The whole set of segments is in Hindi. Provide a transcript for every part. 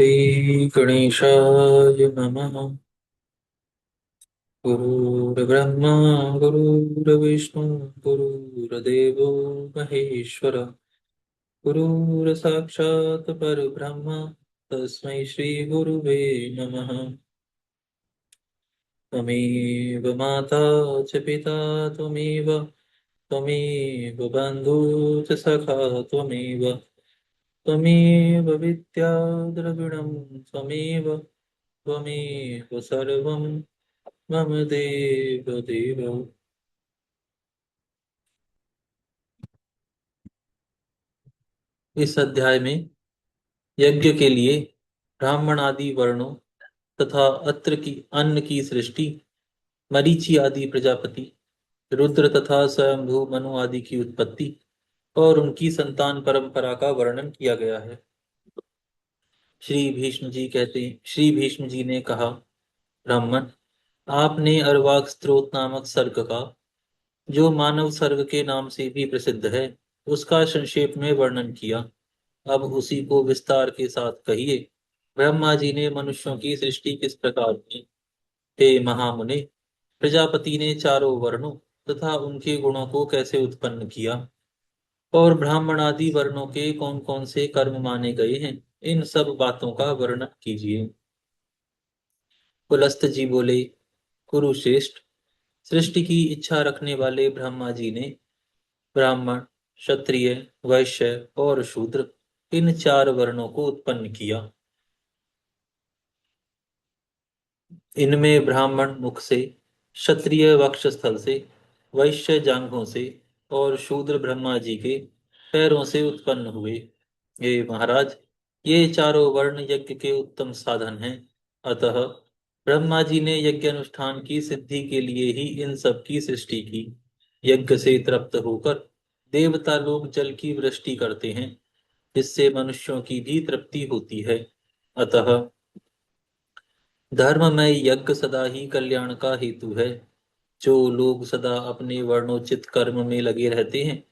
श्रीगणेशाय नमः। गुरुर्ब्रह्मा गुरुर्विष्णु गुरुर्देवो महेश्वर गुरुर्साक्षात् परब्रह्म तस्मै श्रीगुरुवे नमः। त्वमेव माता च पिता त्वमेव त्वमेव बन्धु च सखा त्वमेव त्वमेव विद्या द्रविणं त्वमेव त्वमेव सर्वं मम देव देव। इस अध्याय में यज्ञ के लिए ब्राह्मण आदि वर्णों तथा अत्र की अन्न की सृष्टि, मरीचि आदि प्रजापति, रुद्र तथा स्वयंभू मनु आदि की उत्पत्ति और उनकी संतान परंपरा का वर्णन किया गया है। श्री भीष्म जी ने कहा, ब्राह्मण, आपने अर्वाक स्त्रोत नामक सर्ग का, जो मानव सर्ग के नाम से भी प्रसिद्ध है, उसका संक्षेप में वर्णन किया। अब उसी को विस्तार के साथ कहिए। ब्रह्मा जी ने मनुष्यों की सृष्टि किस प्रकार की? हे महामुने, प्रजापति ने चारों वर्णों तथा उनके गुणों को कैसे उत्पन्न किया और ब्राह्मण आदि वर्णों के कौन कौन से कर्म माने गए हैं, इन सब बातों का वर्णन कीजिए। पुलस्त जी बोले, कुरुश्रेष्ठ, सृष्टि की इच्छा रखने वाले ब्रह्मा जी ने ब्राह्मण, क्षत्रिय, वैश्य और शूद्र, इन चार वर्णों को उत्पन्न किया। इनमें ब्राह्मण मुख से, क्षत्रिय वक्षस्थल से, वैश्य जांघों से और शूद्र ब्रह्मा जी के पैरों से उत्पन्न हुए। हे महाराज, ये चारों वर्ण यज्ञ के उत्तम साधन हैं। अतः ब्रह्मा जी ने यज्ञ अनुष्ठान की सिद्धि के लिए ही इन सब की सृष्टि की। यज्ञ से तृप्त होकर देवता लोग जल की वृष्टि करते हैं, जिससे मनुष्यों की भी तृप्ति होती है। अतः धर्ममय यज्ञ सदा ही कल्याण का हेतु है। जो लोग सदा अपने वर्णोचित कर्म में लगे रहते हैं,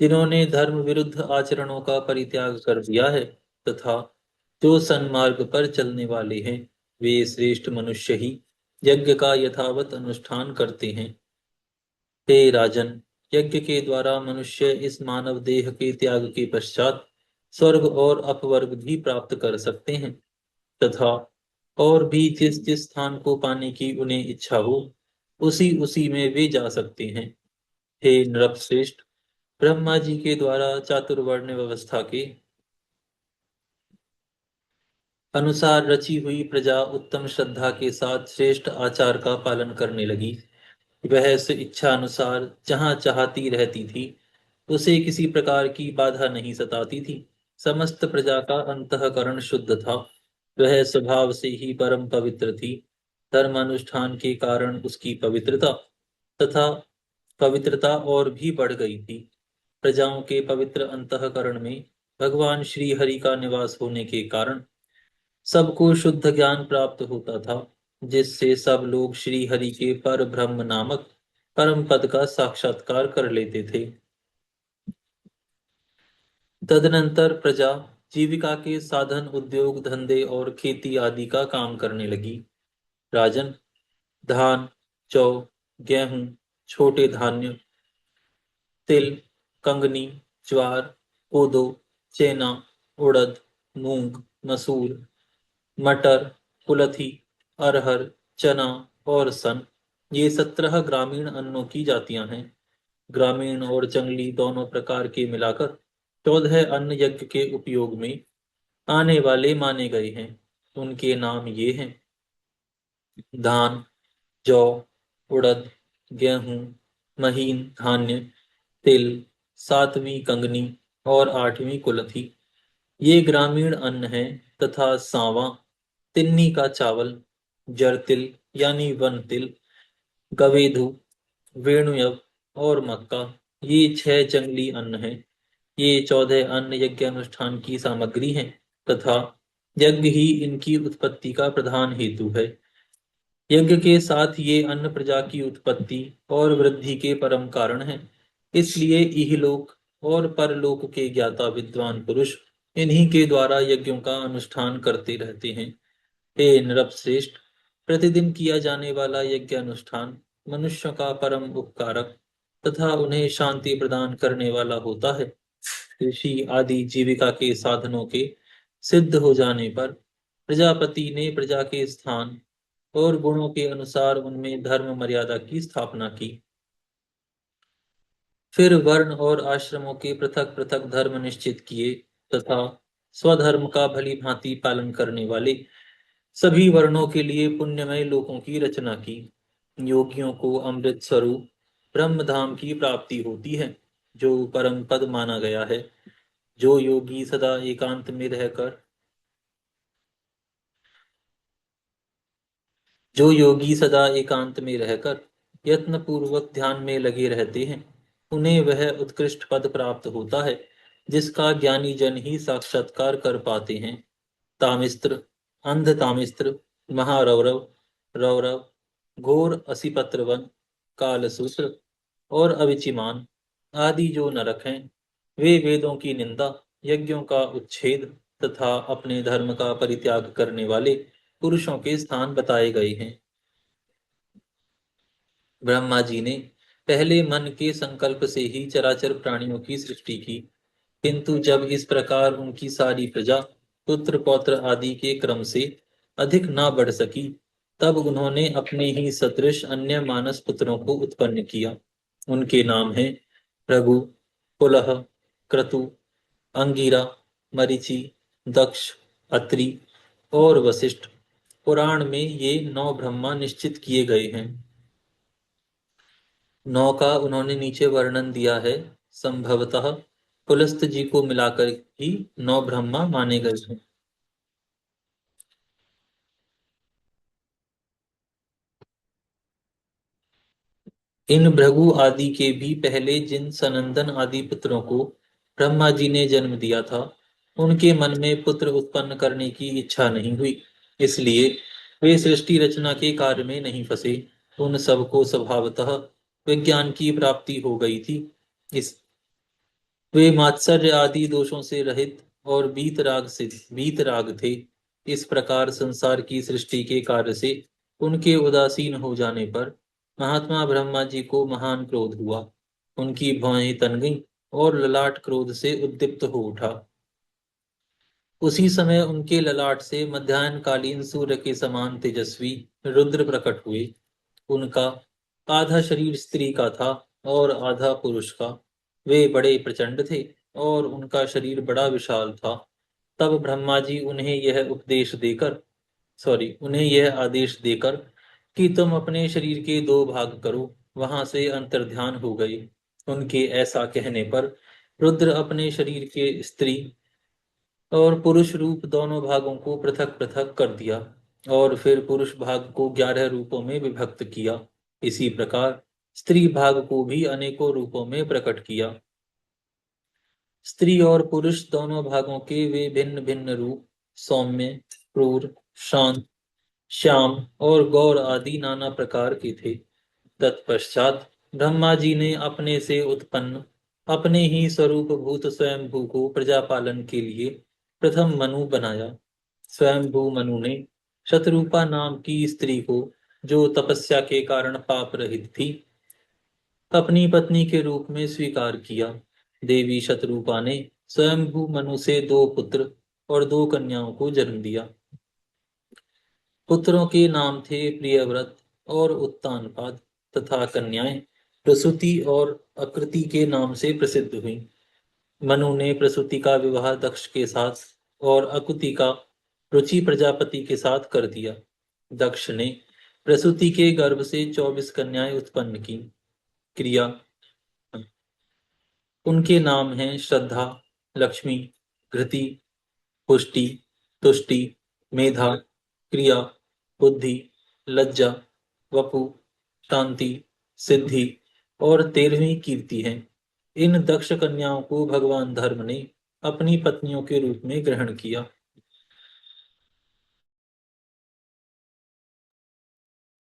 जिन्होंने धर्म विरुद्ध आचरणों का परित्याग कर दिया है, तथा जो सन्मार्ग पर चलने वाले हैं, वे श्रेष्ठ मनुष्य ही यज्ञ का यथावत अनुष्ठान करते हैं। हे राजन, यज्ञ के द्वारा मनुष्य इस मानव देह के त्याग के पश्चात स्वर्ग और अपवर्ग भी प्राप्त कर सकते हैं, तथा और भी जिस जिस स्थान को पाने की उन्हें इच्छा हो, उसी उसी में वे जा सकते हैं। हे नृपश्रेष्ठ, ब्रह्मा जी के द्वारा चातुर्वर्ण व्यवस्था के अनुसार रची हुई प्रजा उत्तम श्रद्धा के साथ श्रेष्ठ आचार का पालन करने लगी। वह स्व इच्छा अनुसार जहाँ चाहती रहती थी, उसे किसी प्रकार की बाधा नहीं सताती थी। समस्त प्रजा का अंतःकरण शुद्ध था। वह स्वभाव से ही परम पवित्र थी। धर्मानुष्ठान के कारण उसकी तथा पवित्रता और भी बढ़ गई थी। प्रजाओं के पवित्र अंतःकरण में भगवान श्री हरि का निवास होने के कारण सबको शुद्ध ज्ञान प्राप्त होता था, जिससे सब लोग श्री हरि के पर ब्रह्म नामक परम पद का साक्षात्कार कर लेते थे। तदनंतर प्रजा जीविका के साधन, उद्योग धंधे और खेती आदि का काम करने लगी। राजन, धान, जौ, गेहूं, छोटे धान्य, तिल, कंगनी, ज्वार, कोदो, चेना, उड़द, मूंग, मसूर, मटर, कुलथी, अरहर, चना और सन, ये 17 ग्रामीण अन्नों की जातियां हैं। ग्रामीण और जंगली दोनों प्रकार के मिलाकर 14 अन्न यज्ञ के उपयोग में आने वाले माने गए हैं। उनके नाम ये हैं: धान, जौ, उड़द, गेहूं, महीन धान्य, तिल, सातवीं कंगनी और आठवीं कुलथी, ये ग्रामीण अन्न हैं। तथा सांवा, तिन्नी का चावल, जरतिल यानी वन तिल, गवेधु, वेणुयव और मक्का, ये 6 जंगली अन्न हैं। ये 14 अन्न यज्ञ अनुष्ठान की सामग्री हैं, तथा यज्ञ ही इनकी उत्पत्ति का प्रधान हेतु है। यज्ञ के साथ ये अन्न प्रजा की उत्पत्ति और वृद्धि के परम कारण हैं। इसलिए इहलोक और परलोक के ज्ञाता विद्वान पुरुष इन्हीं के द्वारा यज्ञों का अनुष्ठान करते रहते हैं। हे नृपश्रेष्ठ, प्रतिदिन किया जाने वाला यज्ञ अनुष्ठान मनुष्यों का परम उपकारक तथा उन्हें शांति प्रदान करने वाला होता है। कृषि आदि जीविका के साधनों के सिद्ध हो जाने पर प्रजापति ने प्रजा के स्थान और गुणों के अनुसार उनमें धर्म मर्यादा की स्थापना की। फिर वर्ण और आश्रमों के पृथक पृथक धर्म निश्चित किए तथा स्वधर्म का भली भांति पालन करने वाले सभी वर्णों के लिए पुण्यमय लोकों की रचना की। योगियों को अमृत स्वरूप ब्रह्म धाम की प्राप्ति होती है, जो परम पद माना गया है। जो योगी सदा एकांत में रहकर जो योगी सदा एकांत में रहकर यत्न पूर्वक ध्यान में लगे रहते हैं, उन्हें वह उत्कृष्ट पद प्राप्त होता है जिसका ज्ञानी जन ही साक्षात्कार कर पाते हैं। तामिस्त्र, अंध तामिस्त्र, महारौरव, रौरव, घोर असिपत्रवन, कालसूत्र और अविचिमान आदि जो नरक हैं, वे वेदों की निंदा, यज्ञों का उच्छेद तथा अपने धर्म का परित्याग करने वाले पुरुषों के स्थान बताए गए हैं। ब्रह्मा जी ने पहले मन के संकल्प से ही चराचर प्राणियों की सृष्टि की, किंतु जब इस प्रकार उनकी सारी प्रजा पुत्र पौत्र आदि के क्रम से अधिक ना बढ़ सकी, तब उन्होंने अपने ही सदृश अन्य मानस पुत्रों को उत्पन्न किया। उनके नाम हैं भृगु, पुलह, क्रतु, अंगिरा, मरीचि, दक्ष, अत्रि और वशिष्ठ। पुराण में ये 9 ब्रह्मा निश्चित किए गए हैं। 9 का उन्होंने नीचे वर्णन दिया है। संभवतः पुलस्त जी को मिलाकर ही 9 ब्रह्मा माने गए हैं। इन भृगु आदि के भी पहले जिन सनंदन आदि पुत्रों को ब्रह्मा जी ने जन्म दिया था, उनके मन में पुत्र उत्पन्न करने की इच्छा नहीं हुई, इसलिए वे सृष्टि रचना के कार्य में नहीं फंसे। उन सबको स्वभावतः विज्ञान की प्राप्ति हो गई थी। इस वे मात्सर्य आदि दोषों से रहित और वीतराग थे। इस प्रकार संसार की सृष्टि के कार्य से उनके उदासीन हो जाने पर महात्मा ब्रह्मा जी को महान क्रोध हुआ। उनकी भौहें तन गईं और ललाट क्रोध से उद्दीप्त हो उठा। उसी समय उनके ललाट से मध्याह्नकालीन सूर्य के समान तेजस्वी रुद्र प्रकट हुए। उनका आधा शरीर स्त्री का था और आधा पुरुष का। वे बड़े प्रचंड थे और उनका शरीर बड़ा विशाल था। तब ब्रह्मा जी उन्हें यह आदेश देकर कि तुम अपने शरीर के 2 भाग करो, वहां से अंतर्ध्यान हो गए। उनके ऐसा कहने पर रुद्र अपने शरीर के स्त्री और पुरुष रूप दोनों भागों को पृथक पृथक कर दिया और फिर पुरुष भाग को 11 रूपों में विभक्त किया। इसी प्रकार स्त्री भाग को भी अनेकों रूपों में प्रकट किया। स्त्री और पुरुष दोनों भागों के वे भिन्न भिन्न रूप सौम्य, क्रूर, शांत, श्याम और गौर आदि नाना प्रकार के थे। तत्पश्चात ब्रह्मा जी ने अपने से उत्पन्न अपने ही स्वरूप भूत स्वयंभू को प्रजापालन के लिए प्रथम मनु बनाया। स्वयंभू मनु ने शतरूपा नाम की स्त्री को, जो तपस्या के कारण पाप रहित थी, अपनी पत्नी के रूप में स्वीकार किया। देवी शतरूपा ने स्वयंभू मनु से 2 पुत्र और 2 कन्याओं को जन्म दिया। पुत्रों के नाम थे प्रियव्रत और उत्तानपाद तथा कन्याएं प्रसूति और अकृति के नाम से प्रसिद्ध हुई। मनु ने प्रसूति का विवाह दक्ष के साथ और अकुति का रुचि प्रजापति के साथ कर दिया। दक्ष ने प्रसूति के गर्भ से 24 कन्याएं उत्पन्न की। क्रिया उनके नाम हैं श्रद्धा, लक्ष्मी, घृति, पुष्टि, तुष्टि, मेधा, क्रिया, बुद्धि, लज्जा, वपु, शांति, सिद्धि और 13वीं कीर्ति है। इन दक्ष कन्याओं को भगवान धर्म ने अपनी पत्नियों के रूप में ग्रहण किया।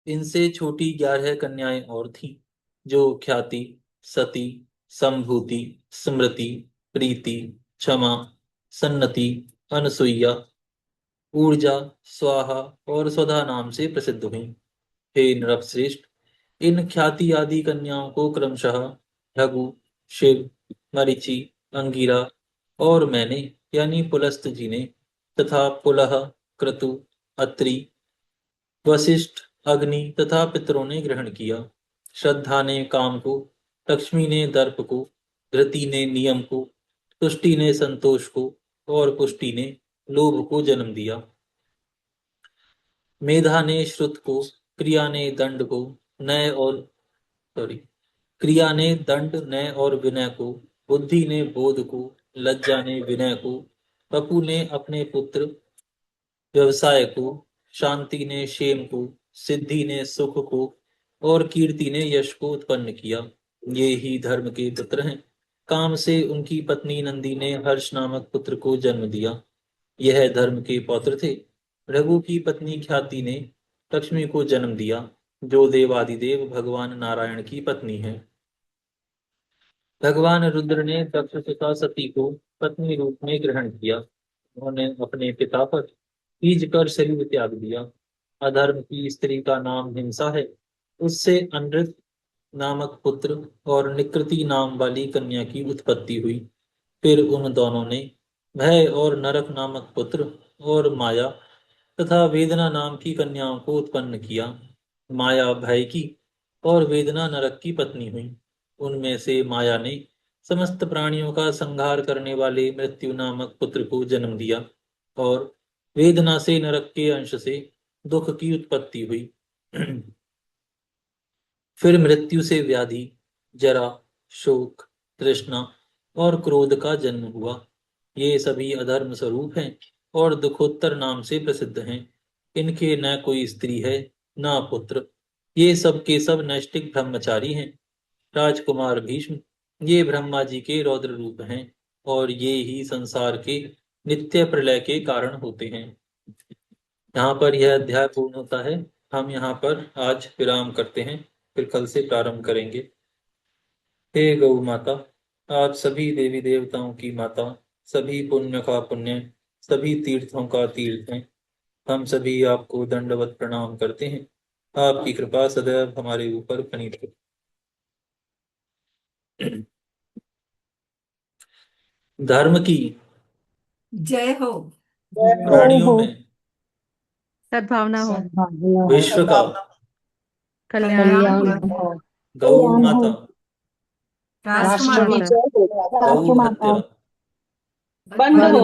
इनसे छोटी 11 कन्याएं और थीं, जो ख्याति, सती, संभूति, स्मृति, प्रीति, क्षमा, सन्नति, अनसुईया, ऊर्जा, स्वाहा और स्वधा नाम से प्रसिद्ध हुई। हे नृपश्रेष्ठ, इन ख्याति आदि कन्याओं को क्रमशः भृगु, शिव, मरीचि, अंगिरा और मैंने यानी पुलस्त जी ने तथा पुलह, क्रतु, अत्रि, वशिष्ठ, अग्नि तथा पितरों ने ग्रहण किया। श्रद्धा ने काम को, लक्ष्मी ने दर्प को, धृति ने नियम को, तुष्टि ने संतोष को और पुष्टि ने लोभ को जन्म दिया। मेधा ने श्रुत को, क्रिया ने दंड को, नय और सॉरी क्रिया ने दंड, नय और विनय को, बुद्धि ने बोध को, लज्जा ने विनय को, पपु ने अपने पुत्र व्यवसाय को, शांति ने क्षेम को, सिद्धि ने सुख को और कीर्ति ने यश को उत्पन्न किया। ये ही धर्म के पुत्र हैं। काम से उनकी पत्नी नंदी ने हर्ष नामक पुत्र को जन्म दिया। यह धर्म के पौत्र थे। रघु की पत्नी ख्याति ने लक्ष्मी को जन्म दिया, जो देवादिदेव भगवान नारायण की पत्नी है। भगवान रुद्र ने दक्ष तथा सती को पत्नी रूप में ग्रहण किया। उन्होंने अपने पिता पर तीज कर शरीर त्याग दिया। अधर्म की स्त्री का नाम हिंसा है। उससे अनृत नामक पुत्र और निकृति नाम वाली कन्या की उत्पत्ति हुई। फिर उन दोनों ने भय और नरक नामक पुत्र और माया तथा वेदना नाम की कन्याओं को उत्पन्न किया। माया भय की और वेदना नरक की पत्नी हुई। उनमें से माया ने समस्त प्राणियों का संहार करने वाले मृत्यु नामक पुत्र को जन्म दिया और वेदना से नरक के अंश से दुख की उत्पत्ति हुई। फिर मृत्यु से व्याधि, जरा, शोक, तृष्णा और क्रोध का जन्म हुआ। ये सभी अधर्म स्वरूप हैं और दुखोत्तर नाम से प्रसिद्ध हैं। इनके न कोई स्त्री है न पुत्र। ये सब के सब नैष्टिक ब्रह्मचारी हैं। राजकुमार भीष्म, ये ब्रह्मा जी के रौद्र रूप हैं और ये ही संसार के नित्य प्रलय के कारण होते हैं। यहाँ पर यह अध्याय पूर्ण होता है। हम यहाँ पर आज विराम करते हैं, फिर कल से प्रारंभ करेंगे। हे गौ माता, आप सभी देवी देवताओं की माता, सभी पुण्य का पुण्य, सभी तीर्थों का तीर्थ हैं। हम सभी आपको दंडवत प्रणाम करते हैं। आपकी कृपा सदैव हमारे ऊपर बनी रहे। धर्म की जय हो। प्राणियों में सद्भावना हो, विश्व का कल्याण हो, गौ माता, राष्ट्रमाता गौ हत्या, बंद हो,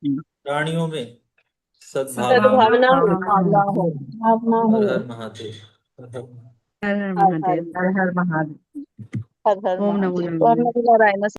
प्राणियों में सद्भावना हो। हर हर महादेव। हर हर महादेव। हर हर ओम नमो महादेव। नारायण।